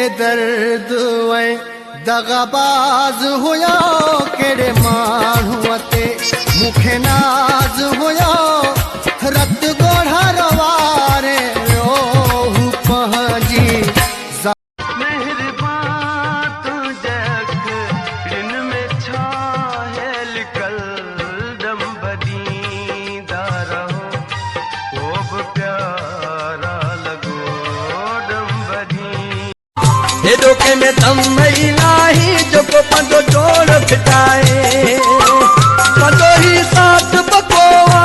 बेदर्द वे दगाबाज हुया केड़े माण्हूअ ते मूंखे नाज़ हुया रत ॻोढ़ा रवारे रोह पंहिंजी मेहरबान तुझे दिन में छाए लिकल दम बदीदा रहो वो भी प्यारा लगो दम बदी हेडो के में दम इलाही जो को पंजो जोड़ फिटाए पंजो ही साथ बकोवा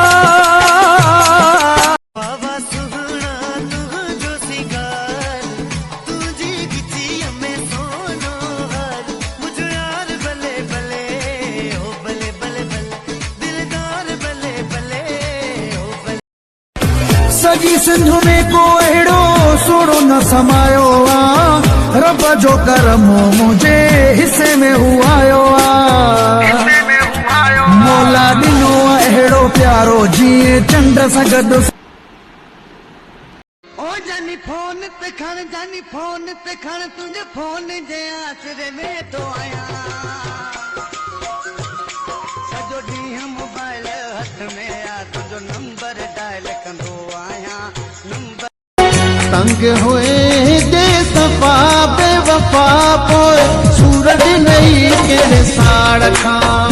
सॼी सिंध में को अहिड़ो सोड़ो न समायो आ रब जो करम मुंहिंजे हिसे में हू आयो आ मौला ॾिनो अहिड़ो प्यारो जीअं चंड सां गॾु जानी फोन ते खण तुंहिंजे फोन जे आसरे में तो आया सॼो ॾींहुं मोबाइल हथ में आ तुंहिंजो नंबर डायल कंदो आहियां तंग हुए दे सफ़ा बेवफा पोइ सूरज नई कहिड़े साड़ खां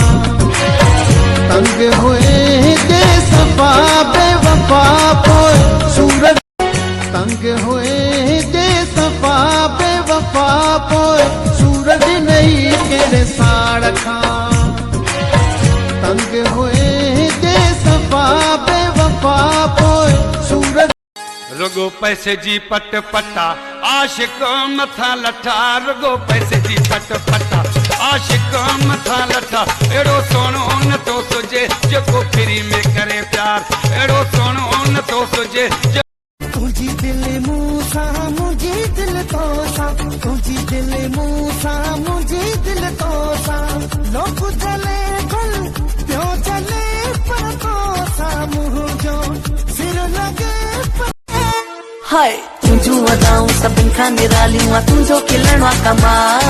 तंग हुए दे सफ़ा बेवफा पोइ सूरज तंग हुए दे सफ़ा बेवफा पोइ सूरज नई कहिड़े साड़ खां तंग हुए दे सफ़ा बेवफा पोइ सूरज रुगो पैसे जी पट पटा आशिक मथा लठा रुगो पैसे जी पट पटा आशिक मथा लठा एड़ो सोनो न तो सुजे जेको फ्री में करे प्यार एड़ो सोनो न तो सुजे तुझी दिल मूसा मुझे दिल तो सा तुझी दिल मूसा मुझे दिल तो सा लोग चले गुल क्यों चले पर तो सा मुँह जो सिर लगे हाय तुझू वदाऊं सभिन खां निरालियूं आ तुंहिंजो खिलणो आ कमाल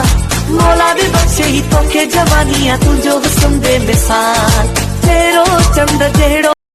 मौला बि बख़्शे ही तोखे जवानी आ तुंहिंजो हुस्न बेमिसाल तेरो चंड जहिड़ो